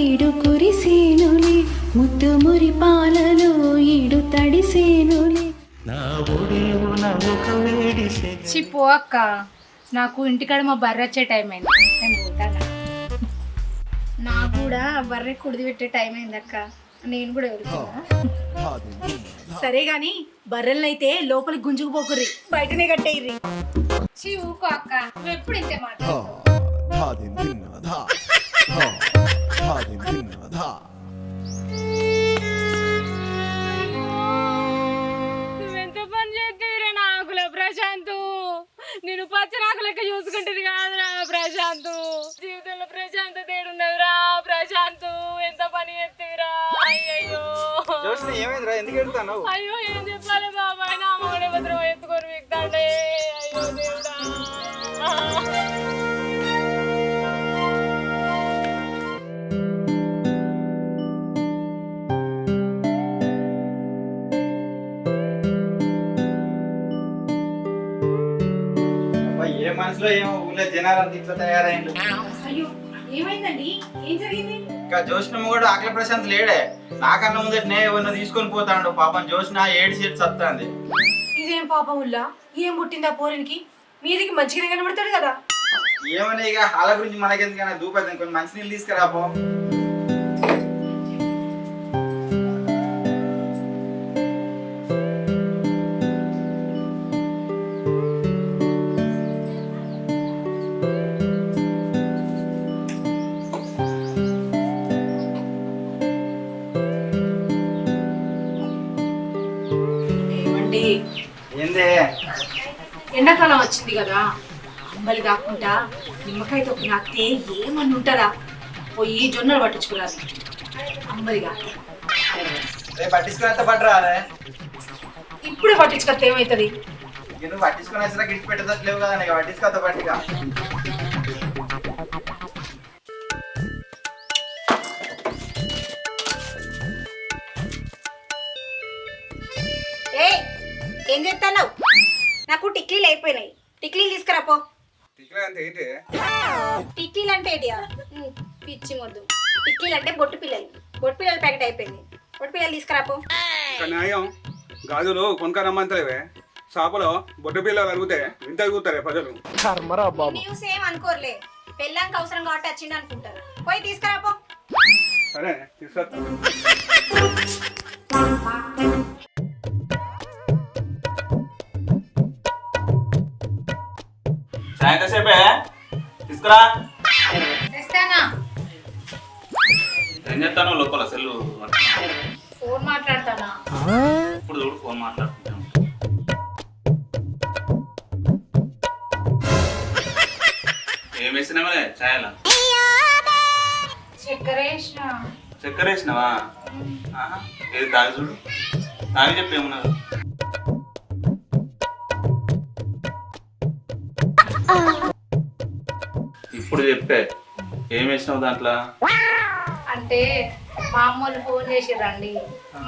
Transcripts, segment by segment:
ఈడు కురిసేనులే ముద్దు మురి పాలలో ఈడు తడిసేనులే. చిపో అక్క, నాకు ఇంటికాడ మా బర్రె వచ్చే టైం అయింది, నేను పోతాను. నాకు కూడా బర్రె కుడిది పెట్టే టైం అయింది అక్క, నేను కూడా వెళ్తున్నా. సరే గాని బర్రెలనైతే లోపలికి గుంజుకుపోకుర్రి, బయటనే కట్టేయ్రి. చి ఊకో అక్క, నువ్వు ఎప్పుడు ఇంతే మాట. నువ్వెంత పని చేస్తేవిరా నాకుల ప్రశాంతు, నేను పచ్చనాకు లెక్క చూసుకుంటుంది కాదురా ప్రశాంతు. జీవితంలో ప్రశాంతత ఏడున్నదిరా ప్రశాంతు, ఎంత పని చేస్తేవిరా. అయ్యో అయ్యో ఏం చెప్పాలి బాబాయ్, నా మగడే భద్రం ఎత్తుకొని మిగతాడే. అయ్యో దేవుడా. ఏ మనసులో ఏమో ఊళ్ళో జనాలంతా ఇట్లా తయారైండు. అయ్యో ఏమైందండి, ఏం జరిగింది? ఇంకా జోష్నమ్మ కూడా ఆకలి ప్రశాంత్ లేడే, నాకన్నా ముందటనే ఎవరినో తీసుకొని పోతాడు. పాపం జోష్న ఏడు సీట్ సత్తాంది. ఇదేం పాపం ఉల్లా, ఏం పుట్టిందా పోరనికి? మీదికి మంచిగానే కనబడతాడు కదా. ఏమన్నా ఇక వాళ్ళ గురించి మనకెందుకైనా దూపేద్దాం, కొంచెం మంచినీళ్ళు తీసుకురా పో. ఏమండి, ఏందే ఎండాకాలం వచ్చింది కదా, అంబలి కాకుండా నిమ్మకాయ తొక్కు నాకితే ఏమని ఉంటుందా? పోయి జొన్నలు పట్టించుకురాదు, అంబలి కాకుండా. రేపు పట్టించుకుని పట్టరా. ఇప్పుడే పట్టించుకొస్తే ఏమవుతుంది? ఇక నువ్వు పట్టించుకుని వచ్చినా గిడిచి పెట్టేటట్లేవు కదా, నీకు పట్టించుకొస్తా పట్టిగా. ఏం చేస్తున్నావు? నాకు టిక్లీలు అయిపోయినాయి, టిక్లీలు తీసుకురాపో. టిక్లీలు అంటే ఏంటియా? పిచ్చి మొద్దు. టిక్లీలు అంటే బొట్టు పిల్లల ప్యాకెట్ అయిపోయింది, బొట్టు పిల్లలు తీసుకురాపో. న్యాయం గాజులు కొనుక్కరమ్మంతలేవే, షాపులో బొట్టు పిల్లలు అడిగితే ఇంత అడుగుతారే ప్రజలు. న్యూస్ ఏం అనుకోర్లే, పెళ్ళానికి అవసరం కాబట్టి వచ్చింది అనుకుంటారు. పోయి తీసుకురాపో. సరే తీసుకొస్తా. ఎంతసేపే తీసుకురా. తెస్తానా? ఏం చేస్తాను లోపల సెల్లు ఫోన్ మాట్లాడతానా? ఇప్పుడు చూడు ఫోన్ మాట్లాడుకుంటాను. ఏం వేసినామలే ఛాయలా? చక్కెర వేసిన. చక్కెర వేసినావా? ఏది తాగి చూడు, తాగి చెప్పేమున్నది. ఇప్పుడు చెప్పే ఏం వేసినావు దాంట్లో? అంటే మా అమ్మోళ్ళు ఫోన్ చేసి రండి,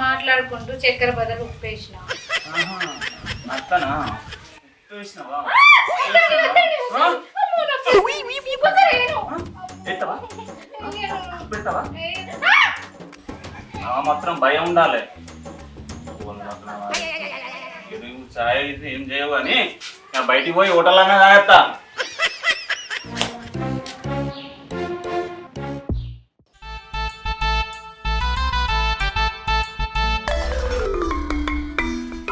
మాట్లాడుకుంటూ చక్కెర బదులు ఉప్పు వేసిన. అట్లనా? ఉప్పు వేసినావా? ఎత్తవా? పెట్టవా? ఆ మాత్రం భయం ఉండాలి. చాయ్ ఏం చేయవు అని బయటికి పోయి హోటల్ అన్నా తాగేస్తా.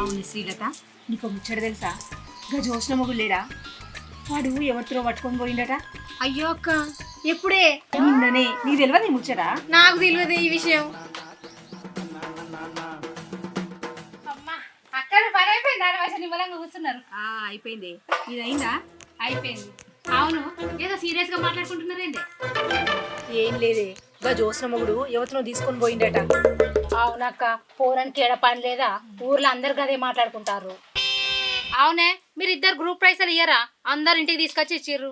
అవును శ్రీలత, నీకు ముచ్చట తెలుసా? గా జోష్న మొగుడు లేడా, వాడు ఎవరితో పట్టుకొని పోయిండట. అయ్యో అక్క, ఎప్పుడే? నిన్ననే. నీ తెలియదు నీ ముచ్చట? నాకు తెలియదు ఈ విషయం. అమ్మా అక్కడ పని అయిపోయింది, దాని వయసు నిమ్మలంగా కూర్చున్నారు. అయిపోయింది. ఇది అయిందా? అయిపోయింది. అవును, ఏదో సీరియస్ గా మాట్లాడుకుంటున్నారేంటి? ఏం లేదే, గా జోష్న మొగుడు ఎవరితో తీసుకొని పోయిండట. అవునక్క, పోరానికి ఏడ పని లేదా? ఊర్లో అందరు గదే మాట్లాడుకుంటారు. అవునే, మీరు ఇద్దరు గ్రూప్ పైసలు ఇయ్యరా? అందరు ఇంటికి తీసుకొచ్చి ఇచ్చిర్రు.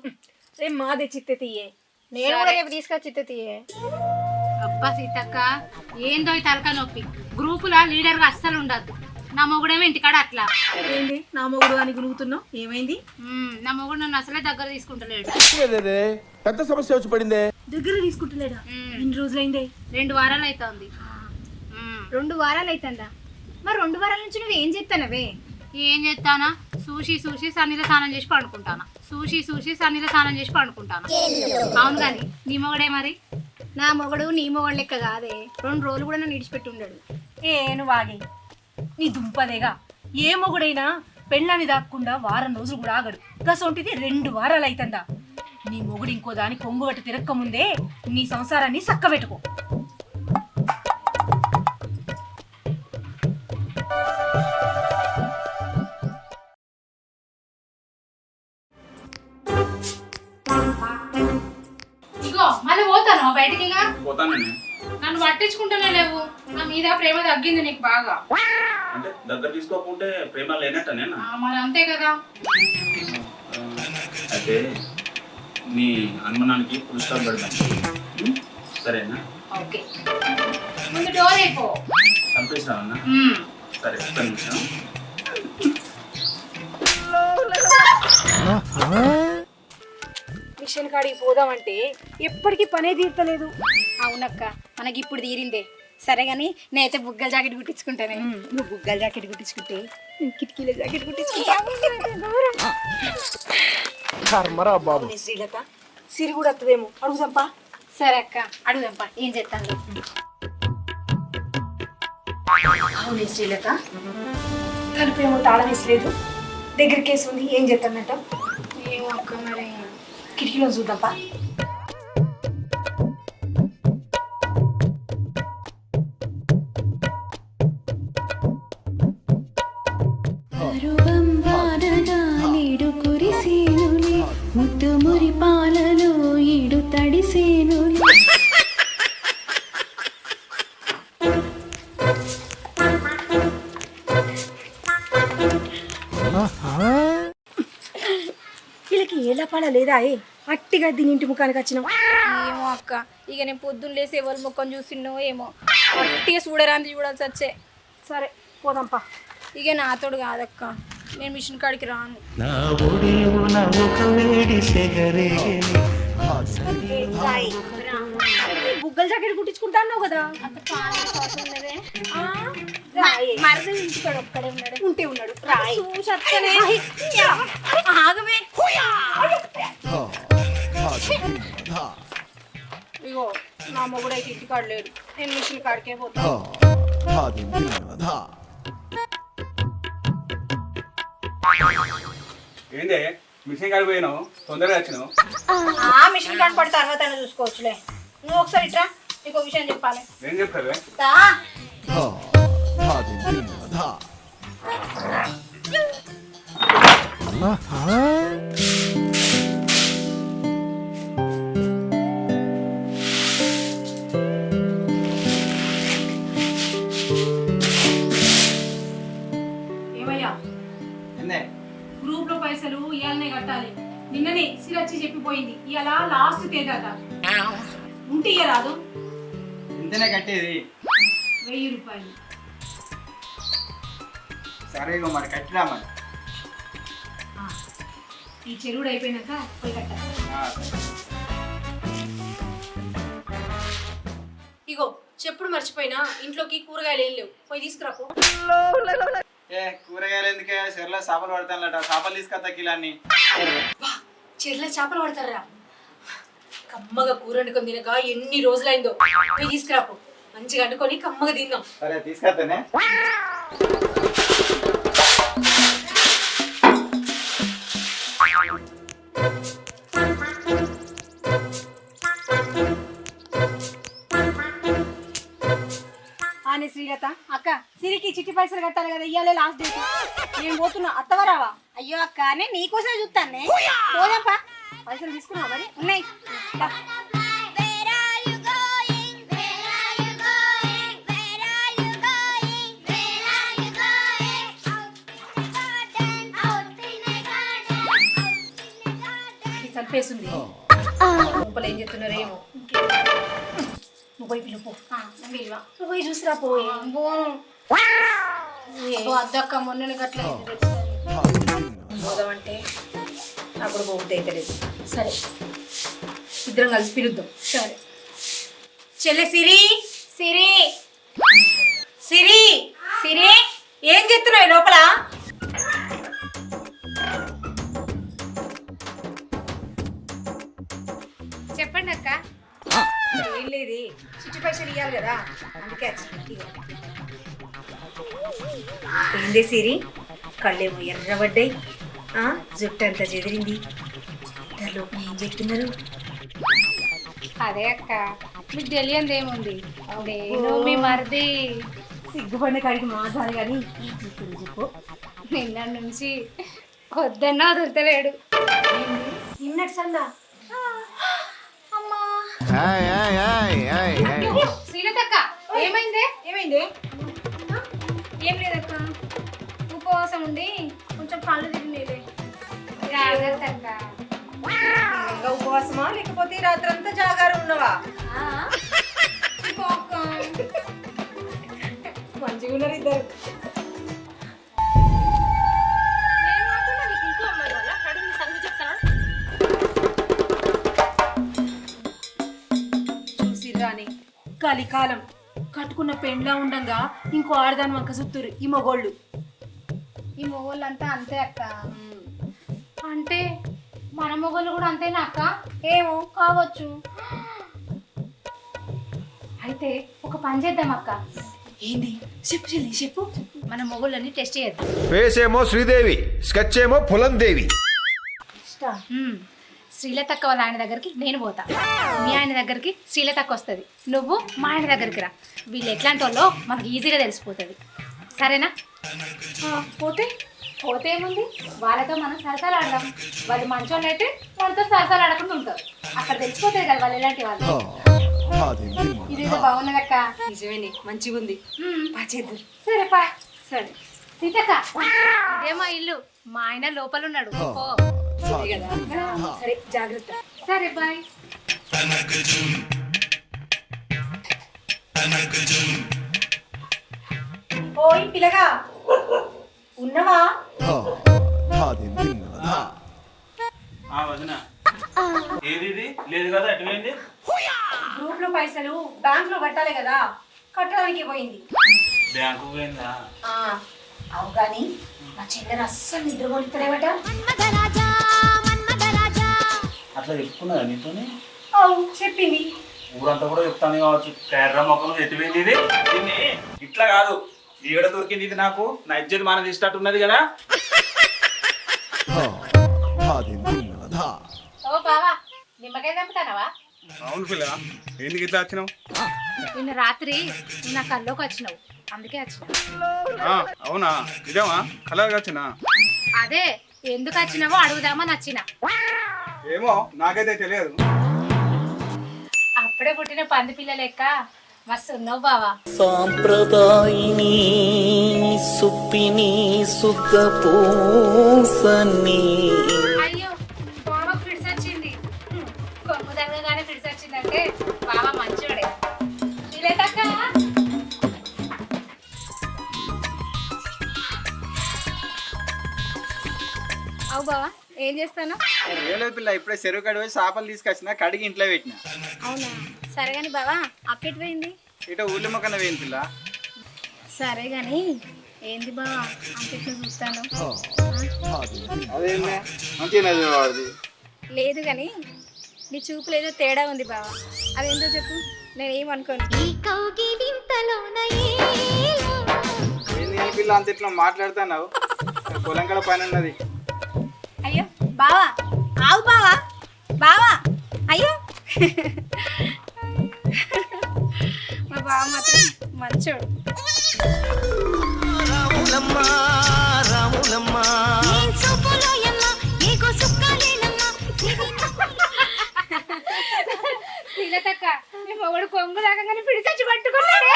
రేపు మాదే చిత్తే తీయే, నేను కూడా రేపు తీసుకొచ్చి చిత్తే తీయే. అబ్బా సీతక్క, ఏందో ఈ తలకాయ నొప్పి. గ్రూపులా లీడర్గా అస్సలు ఉండద్దు. నా మొగుడేమో ఇంటికాడ అట్లా. ఏంది నా మొగుడు అని గునుగుతున్నావు? ఏమైంది? నా మొగుడు నన్ను అసలే దగ్గర తీసుకుంటలేడు. పెద్ద సమస్య వచ్చి పడిందే. దగ్గర తీసుకుంటలేడా? ఎన్ని రోజులైందే? 2 వారాలు అవుతుంది. 2 వారాలు అవుతుందా? మరి 2 వారాల నుంచి నువ్వు ఏం చేస్తానవే? ఏం చేస్తానా? చూసి సన్నీలో స్నానం చేసి పండుకుంటాను. అవును కానీ నీ మొగడే మరి? నా మొగడు నీ మొగడు లెక్క కాదే, 2 రోజులు కూడా నన్ను విడిచిపెట్టి ఉండడు. నువ్వు ఆగే నీ దుంపదేగా. ఏ మొగుడైనా పెళ్ళాన్ని దాక్కుండా వారం రోజులు కూడా ఆగడు. గసొంటిది 2 వారాలు అవుతుందా? నీ మొగుడు ఇంకో దాని కొంగుబట్టి తిరక్క ముందే నీ సంసారాన్ని చక్కబెట్టుకో. ఇగో మళ్ళీ పోతాను బయటికి. ఇక పోతాను నేను. నన్ను పట్టించుకుంటూనే లేవు. నా మీద ప్రేమ తగ్గింది నీకు బాగా. అంటే దగ్గర తీసుకోకుంటే ప్రేమ లేనట్ట నేను. మరి అంతే కదా. అయితే నీ అనుమానానికి ఫుల్ స్టాప్ పెడతాను. సరేనా? ఓకే, ముందు డోర్ అయిపో. పంపిస్తావన్నా? సరే, ఒక్క నిమిషం. మిషన్ కాడికి పోదామంటే ఎప్పటికీ పనే తీర్తలేదు. అవునక్క, మనకి ఇప్పుడు తీరిందే. సరే గాని నేనైతే బుగ్గల జాకెట్ కుట్టించుకుంటానే. నువ్వు బుగ్గల జాకెట్ కుట్టించుకుంటే కిటికీల జాకెట్ కుట్టించుకుంటా. శ్రీలత సిరి కూడా వస్తుందేమో, అడుగుదాంపా. సరే అక్క, అడుగుదాంపా. ఏం చేస్తాను? అవునే శ్రీలత, తలుపేమో తాళం వేసలేదు, దగ్గర కేసు ఉంది, ఏం చేస్తానట? ఏమో అక్క, మరి కిటికీలో చూద్దాంపా. పరువం వానగా నేడు కురిసేనులే ముద్దు మురి పాలలో ఈడు తడిసేనులే. వీళ్ళకి ఏలపాల లేదా? అట్టిగా దీని ఇంటి ముఖానికి వచ్చినావు. ఏమో అక్క, ఇక నేను పొద్దున్న లేసి ఎవరి ముఖం చూసినో ఏమో, అట్టిగా చూడరాంది చూడాల్సి వచ్చే. సరే పోదాంపా. ఇక నాతోడు కాదక్క, నేను మిషన్ కాడికి రాను. బుగ్గల జాకెట్ కుట్టించుకుంటాన్నావు కదా. మరద ఇంటికాడు ఒక్కడే ఉన్నాడు. ఉంటే ఉన్నాడు, రాయి. చూసత్తనే ఆగమే. ఇగో నా మొగుడైతే ఇంటికాడు లేడు, నేను మిషన్ కాడికే పోతాను. ఏందే మిషన్ కాడికి పోయినావు, తొందరగా వచ్చినావు? మిషన్ కాడి పడి తర్వాత చూసుకోవచ్చులే. నువ్వు ఒకసారి ఇట్రా, నీకు విషయం చెప్పాలి. ఏం చెప్తావే? ఏమయ్యా, ఏందే? గ్రూప్ లో పైసలు ఇవాళనే కట్టాలి. నిన్ననే సిరి వచ్చి చెప్పిపోయింది, ఇవాళ లాస్ట్ తేదట. ఉంటే ఇయ్యరాదు? ఇంతనే కట్టేది. 1000 రూపాయలు. సరే ఇగో మరి కట్టిరా మరి. ఈ చెరువుడు అయిపోయినాక పోయి కట్టాలి. ఇగో చెప్పుడు మర్చిపోయినా, ఇంట్లోకి కూరగాయలు ఏం లేవు, పోయి తీసుకురాపో. కూరగాయలు ఎందుకే? చెర్లో చేపలు పడతానట, చేపలు తీసుకొస్తా కిలాన్ని. చెర్ల చేపలు పడతారా? కమ్మగా కూర వండుకొని తినక ఎన్ని రోజులైందో, పోయి తీసుకురాపో. మంచిగా వండుకొని కమ్మగా తిందాం. సరే తీసుకొస్తానే. ఆనే శ్రీలత అక్క, సిరికి చిట్టి పైసలు కట్టాలి కదా, ఇయ్యాలే లాస్ట్ డేట్. నేను పోతున్నా, అత్తవరావా? అయ్యో అక్క, నేను నీకోసం చూస్తానే. పోదాంపా. పైసలు తీసుకున్నావా మరి? ఉన్నాయి. చంపేస్తుంది. లోపల ఏం చెప్తున్నారో ఏమో. నువ్వు పోయి పిలుపు. నువ్వు పోయి చూసిరా. అద్దక్క మొన్న గట్ల పోదామంటే నాకు కూడా పోతే అవుతలేదు. సరే ఇద్దరం కలిసి పిలుద్దాం. సరే. చెల్లె సిరి, సిరి సిరి, సిరి ఏం చెప్తున్నావు లోపల? చెప్పండి అక్క. ఏం లేదు, చిట్టి పైసలు ఇవ్వాలి కదా, అందుకే వచ్చింది. ఏంది సిరి, కళ్ళేమో ఎర్రబడ్డాయి, జుట్టు అంతా చెదిరింది, లోపల ఏం చెప్తున్నారు? అదే అక్క, మీకు తెలియంది ఏముంది, నేను మీ మరిది సిగ్గుపడిన కాడికి మాట్లాడాలి కానీ చెప్పు. నిన్న నుంచి కొద్దన్నా వదులుతలేడు. నిన్నటి సందా? అమ్మా శ్రీలతక్క, ఏమైంది? ఏమైంది? ఏం లేదక్క, ఉపవాసం ఉండి కొంచెం కళ్ళు తిరిగినాయిలే. జాగ్రత్త అక్క. ఇంకా ఉపవాసమా లేకపోతే రాత్రంతా జాగారం ఉన్నవా? మంచిగా ఉన్నారు ఇద్దరు. చూసిర్రాని కలికాలం కట్టుకున్న పెండ్లా ఉండంగా ఇంకో ఆడదాని వంక సుత్తురు ఈ మగోళ్ళు. ఈ మొగోళ్ళంతా అంతే అక్క. అంటే మన మొగోళ్ళు కూడా అంతేనా అక్క? ఏమో కావచ్చు. అయితే ఒక పని చేద్దాం అక్క. ఏంది? చెప్పు చెల్లి, చెప్పు. మన మొగోళ్ళని టెస్ట్ చేద్దాం. ఫేస్ ఏమో శ్రీదేవి, స్కెచ్ ఏమో పులందేవి. శ్రీలతక్క వాళ్ళ ఆయన దగ్గరికి నేను పోతా, మీ ఆయన దగ్గరికి శ్రీలతక్క వస్తుంది, నువ్వు మా ఆయన దగ్గరికి రా. వీళ్ళు ఎట్లాంటి వాళ్ళో మనకు ఈజీగా తెలిసిపోతుంది. సరేనా? పోతే పోతే ఏముంది, వాళ్ళతో మనం సరసాలు ఆడదాం. వాళ్ళు మంచోళ్ళు అయితే వాళ్ళతో సరసాలు ఆడకుండా ఉంటారు. అక్కడ తెలిసిపోతుంది కదా వాళ్ళు ఎలాంటి వాళ్ళు. ఇదేదో బాగున్నదక్క. నిజమేనే, మంచిగా ఉంది. చేద్దాం. సరే పా. సరే సీతక్క, ఇదే మా ఇల్లు, మా ఆయన లోపల ఉన్నాడు. పో. కదా, సరే జాగ్రత్త. సరే బాయ్. ఓయ్ పిల్లగా, ఉన్నవా? వదిన ఏది ఇది లేదు కదా, ఎటువైంది? గ్రూప్ లో పైసలు బ్యాంక్ లో కట్టాలి కదా, కట్టడానికి పోయింది. బ్యాంకు పోయిందా? అవు కానీ మా చెల్లెలు అస్సలు నిద్రపోలేవట. అట్లా చెప్పుకున్నదా నీతోని? అవు చెప్పింది. ఊరంతా కూడా చెప్తాను కావచ్చు. కర్ర మొక్కలు ఎటువైంది ఇది? దీన్ని ఇట్లా కాదు, ఈడ దొరికింది ఇది. నాకు నా ఇజ్జత్ మన తీసినట్టున్నది కదా. ఓ బావా, నిమ్మకాయ చంపుతానవా? అవును పిల్ల, ఎందుకు ఇట్లా వచ్చినావు? నిన్న రాత్రి నా కల్లోకి వచ్చినావు, అందుకే వచ్చినావు. అవునా, ఇదేమా కలర్గా వచ్చినా? అదే ఎందుకు వచ్చినావో అడుగుదామని వచ్చిన. ఏమో నాకైతే తెలియదు. అప్పుడే పుట్టిన పంది పిల్ల లెక్క మస్తు ఉన్నావు బావా. సాంప్రదాయిని సుప్పిని శుద్ధ పూసని. అయ్యో బావ ఫిడ్స్ వచ్చింది. కొమ్ము దగ్గరగానే ఫిడ్స్ వచ్చిందంటే బావ మంచివాడే. లేదక్క. అవు బావా, ఏం చేస్తాను? లేదు పిల్ల, ఇప్పుడే చెరువు కడి పోయి చేపలు తీసుకొచ్చిన, కడిగి ఇంట్లో పెట్టిన. అవునా, సరే కానీ బావా అప్పెట్ పోయింది. ఇటు ఊళ్ళో మొక్కన వేయింది పిల్ల. సరే కానీ ఏంది బావా అంతట్లో చూస్తాను? అదేందే మంచిగా వాడిది. లేదు కానీ నీ చూపులు ఏదో తేడా ఉంది బావా, అదేందో చెప్పు, నేను ఏమనుకోను. ఏంది ఈ పిల్ల అంత ఇట్లా మాట్లాడుతున్నావు? పొలం కడ పని ఉన్నది. అయ్యో బావా, ఆవు బావా, బావా, అయ్యో మా బావ మాత్రం మంచోడు. శ్రీలతక్క, నీ మొగుడు కొంగు రాగానే పిడిచచ్చి పట్టుకున్నాడు.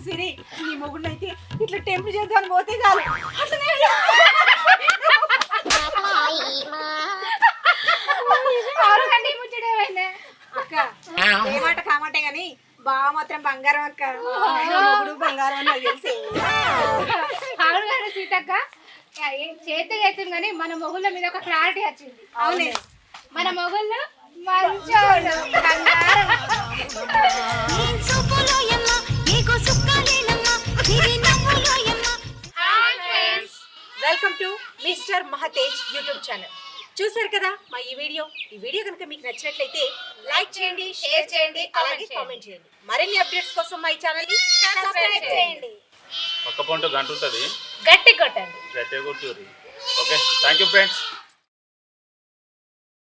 సిరి, నీ మొగుడినైతే ఇట్లా టెంపుల్ చేద్దామని పోతే చాలు. అక్క ఏమాట కామాటే గాని బావ మాత్రం బంగారం అక్క. మొగుడు బంగారం అని నాకు తెలిసి. అవును కదా సీతక్క, చేతి చేస్తుంది కానీ మన మొగుళ్ళ మీద ఒక క్లారిటీ వచ్చింది. అవునే, మన మొగుళ్ళు మంచోడు, బంగారం. Welcome to mister Mahatej YouTube channel. చూసారు కదా మా ఈ వీడియో కనుక మీకు నచ్చినట్లయితే లైక్ చేయండి, షేర్ చేయండి, అలాగే కామెంట్ చేయండి. మరిన్ని అప్డేట్స్ కోసం మా ఈ ఛానల్ ని సబ్స్క్రైబ్ చేయండి. పక్క పంట గంట ఉంటుంది, గట్టి కొట్టండి. గట్టిగా కొట్టుర్రి. Okay, thank you friends.